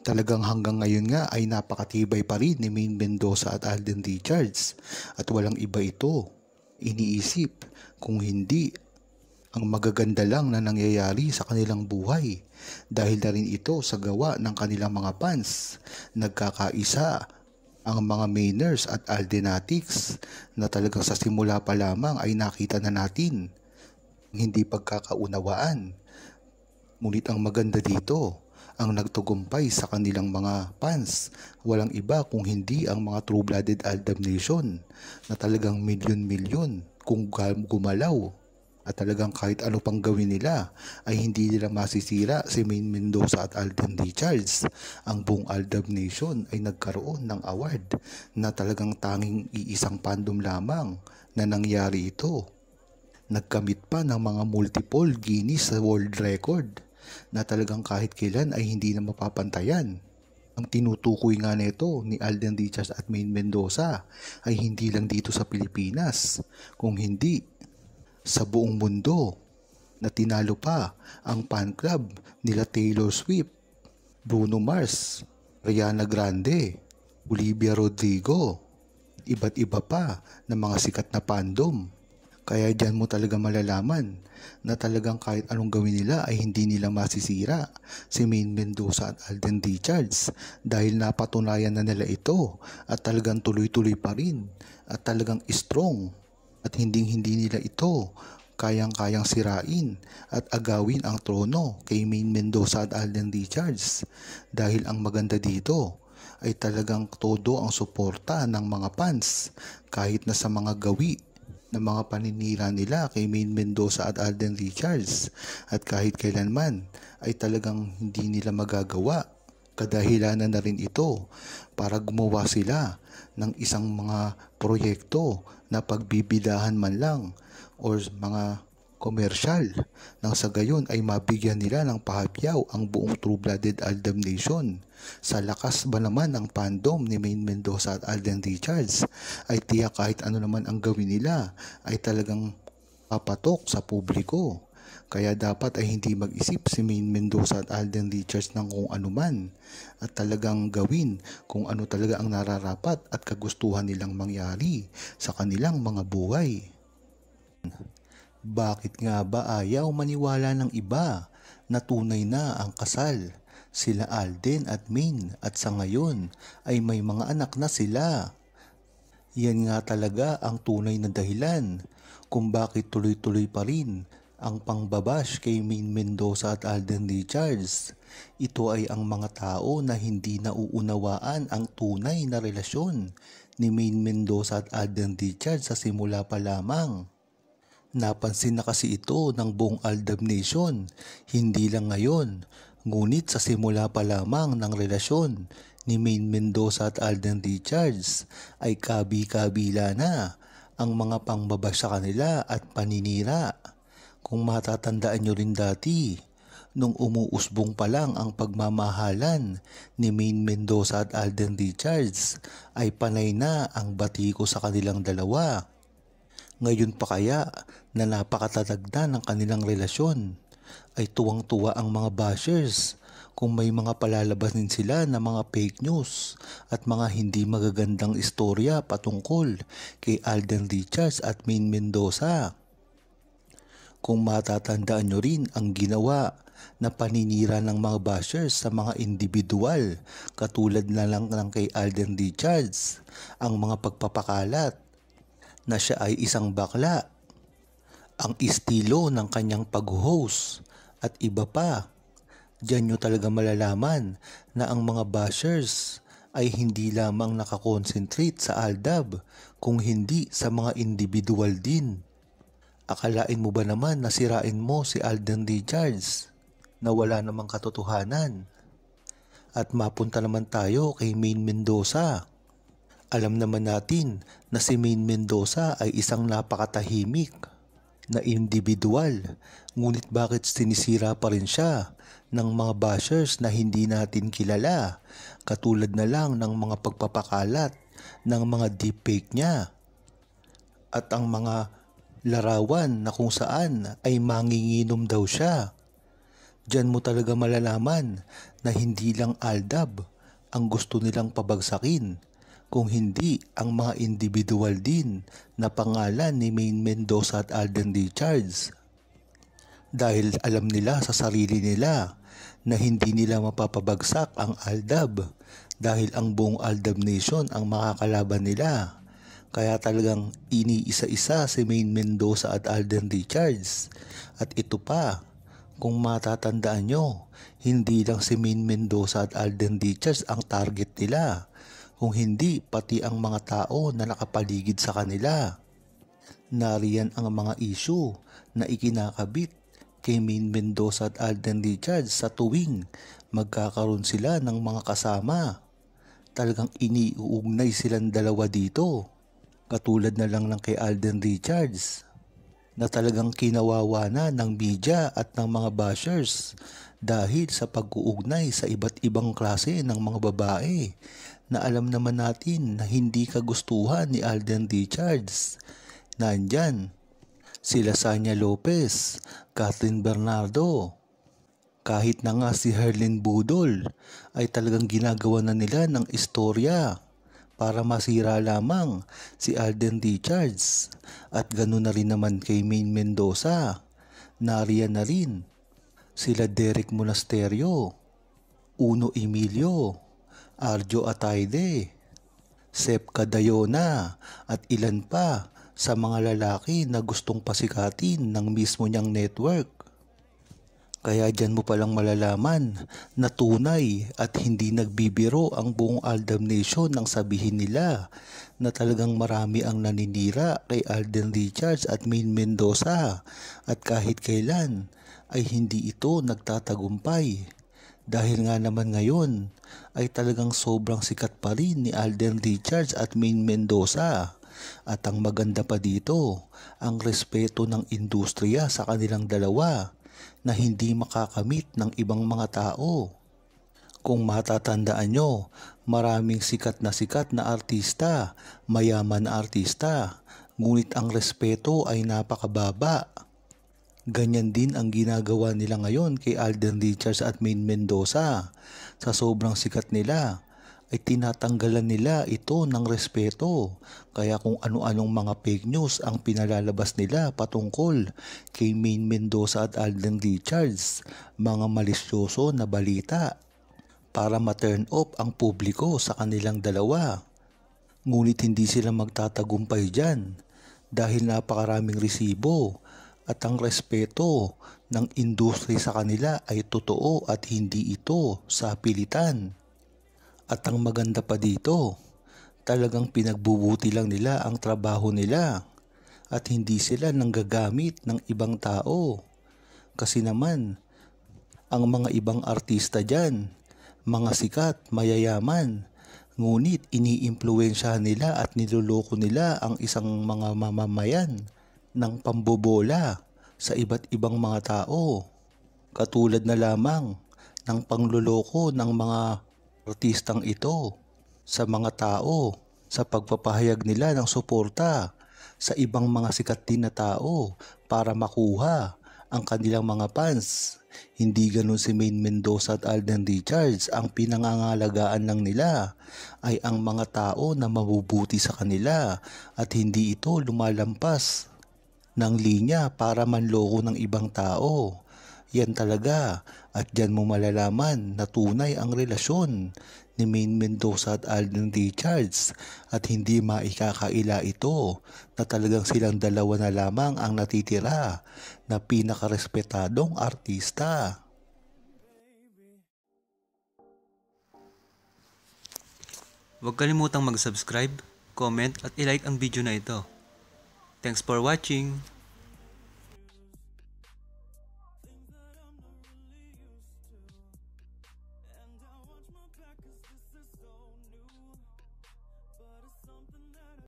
Talagang hanggang ngayon nga ay napakatibay pa rin ni Maine Mendoza at Alden Richards at walang iba ito. Iniisip kung hindi ang magaganda lang na nangyayari sa kanilang buhay dahil na rin ito sa gawa ng kanilang mga fans. Nagkakaisa ang mga Mainers at Aldenatics na talagang sa simula pa lamang ay nakita na natin hindi pagkakaunawaan. Ngunit ang maganda dito, ang nagtugumpay sa kanilang mga fans, walang iba kung hindi ang mga True-Blooded Aldab Nation na talagang milyon-milyon kung gumalaw at talagang kahit ano pang gawin nila ay hindi nila masisira si Maine Mendoza at Alden Richards. Ang buong Aldab Nation ay nagkaroon ng award na talagang tanging iisang fandom lamang na nangyari ito. Nagkamit pa ng mga multiple Guinness World Record na talagang kahit kailan ay hindi na mapapantayan. Ang tinutukoy nga nito ni Alden Richards at Maine Mendoza ay hindi lang dito sa Pilipinas, kung hindi sa buong mundo, na tinalo pa ang fan club nila Taylor Swift, Bruno Mars, Ariana Grande, Olivia Rodrigo, iba't iba pa na mga sikat na fandom. Kaya diyan mo talaga malalaman na talagang kahit anong gawin nila ay hindi nila masisira si Maine Mendoza at Alden Richards dahil napatunayan na nila ito at talagang tuloy-tuloy pa rin at talagang strong at hindi nila ito kayang-kayang sirain at agawin ang trono kay Maine Mendoza at Alden Richards dahil ang maganda dito ay talagang todo ang suporta ng mga fans kahit na sa mga gawi ng mga paninira nila kay Maine Mendoza at Alden Richards at kahit kailanman ay talagang hindi nila magagawa. Kadahilanan na rin ito para gumawa sila ng isang mga proyekto na pagbibidahan man lang or mga komersyal nang sa gayon ay mabigyan nila ng pahapyaw ang buong True-Blooded Aldab Nation. Sa lakas ba naman ng fandom ni Maine Mendoza at Alden Richards ay tiyak kahit ano naman ang gawin nila ay talagang papatok sa publiko. Kaya dapat ay hindi mag-isip si Maine Mendoza at Alden Richards ng kung ano man at talagang gawin kung ano talaga ang nararapat at kagustuhan nilang mangyari sa kanilang mga buhay. Bakit nga ba ayaw maniwala ng iba na tunay na ang kasal sila Alden at Maine at sa ngayon ay may mga anak na sila? Yan nga talaga ang tunay na dahilan kung bakit tuloy-tuloy pa rin ang pangbabash kay Maine Mendoza at Alden Richards. Ito ay ang mga tao na hindi nauunawaan ang tunay na relasyon ni Maine Mendoza at Alden Richards sa simula pa lamang. Napansin na kasi ito ng buong Aldab Nation, hindi lang ngayon, ngunit sa simula pa lamang ng relasyon ni Maine Mendoza at Alden Richards ay kabi-kabila na ang mga pangbabash sa kanila at paninira. Kung matatandaan nyo rin dati, nung umuusbong pa lang ang pagmamahalan ni Maine Mendoza at Alden Richards ay panay na ang batiko sa kanilang dalawa. Ngayon pa kaya na napakatatag na ng kanilang relasyon ay tuwang-tuwa ang mga bashers kung may mga palalabasin sila na mga fake news at mga hindi magagandang istorya patungkol kay Alden Richards at Maine Mendoza. Kung matatandaan nyo rin ang ginawa na paninira ng mga bashers sa mga individual katulad na lang ng kay Alden Richards, ang mga pagpapakalat na siya ay isang bakla, ang estilo ng kanyang pag-host at iba pa. Diyan nyo talaga malalaman na ang mga bashers ay hindi lamang nakakonsentrate sa Aldab kung hindi sa mga individual din. Akalain mo ba naman na sirain mo si Alden Richards na wala namang katotohanan? At mapunta naman tayo kay Maine Mendoza. Alam naman natin na si Maine Mendoza ay isang napakatahimik na individual, ngunit bakit sinisira pa rin siya ng mga bashers na hindi natin kilala, katulad na lang ng mga pagpapakalat ng mga deepfake niya at ang mga larawan na kung saan ay manginginom daw siya. Diyan mo talaga malalaman na hindi lang Aldab ang gusto nilang pabagsakin, kung hindi ang mga individual din na pangalan ni Maine Mendoza at Alden Richards. Dahil alam nila sa sarili nila na hindi nila mapapabagsak ang Aldab dahil ang buong Aldab Nation ang makakalaban nila. Kaya talagang iniisa-isa si Maine Mendoza at Alden Richards. At ito pa, kung matatandaan nyo, hindi lang si Maine Mendoza at Alden Richards ang target nila, kung hindi pati ang mga tao na nakapaligid sa kanila. Nariyan ang mga issue na ikinakabit kay Maine Mendoza at Alden Richards sa tuwing magkakaroon sila ng mga kasama. Talagang iniuugnay silang dalawa dito. Katulad na lang ng kay Alden Richards na talagang kinawawa na ng media at ng mga bashers dahil sa pag-uugnay sa iba't ibang klase ng mga babae na alam naman natin na hindi kagustuhan ni Alden Richards. Nandyan sila Sanya Lopez, Catherine Bernardo, kahit na nga si Herlin Budol ay talagang ginagawa na nila ng istorya para masira lamang si Alden Richards. At ganoon na rin naman kay Maine Mendoza. Nariyan na rin sila Derek Monasterio, Uno Emilio, Arjo Ataide, Sep Cadayona at ilan pa sa mga lalaki na gustong pasikatin ng mismo niyang network. Kaya dyan mo palang malalaman na tunay at hindi nagbibiro ang buong Aldab Nation nang sabihin nila na talagang marami ang naninira kay Alden Richards at Maine Mendoza at kahit kailan ay hindi ito nagtatagumpay. Dahil nga naman ngayon ay talagang sobrang sikat pa rin ni Alden Richards at Maine Mendoza. At ang maganda pa dito, ang respeto ng industriya sa kanilang dalawa na hindi makakamit ng ibang mga tao. Kung matatandaan nyo, maraming sikat na artista, mayaman na artista, ngunit ang respeto ay napakababa. Ganyan din ang ginagawa nila ngayon kay Alden Richards at Maine Mendoza. Sa sobrang sikat nila, ay tinatanggalan nila ito ng respeto. Kaya kung ano-anong mga fake news ang pinalalabas nila patungkol kay Maine Mendoza at Alden Richards, mga malisyoso na balita para ma-turn off ang publiko sa kanilang dalawa. Ngunit hindi sila magtatagumpay dyan dahil napakaraming resibo at ang respeto ng industry sa kanila ay totoo at hindi ito sa pilitan. At ang maganda pa dito, talagang pinagbubuti lang nila ang trabaho nila at hindi sila nanggagamit ng ibang tao. Kasi naman, ang mga ibang artista dyan, mga sikat, mayayaman, ngunit iniimpluwensyahan nila at niloloko nila ang isang mga mamamayan ng pambobola sa iba't ibang mga tao. Katulad na lamang ng pangloloko ng mga artistang ito sa mga tao sa pagpapahayag nila ng suporta sa ibang mga sikat din na tao para makuha ang kanilang mga fans. Hindi ganun si Maine Mendoza at Alden Richards. Ang pinangangalagaan lang nila ay ang mga tao na mabubuti sa kanila at hindi ito lumalampas ng linya para manloko ng ibang tao. Yan talaga at dyan mo malalaman na tunay ang relasyon ni Maine Mendoza at Alden Richards at hindi maikakaila ito na talagang silang dalawa na lamang ang natitira na pinakarespetadong artista. Huwag kalimutang mag-subscribe, comment at i-like ang video na ito. Thanks for watching!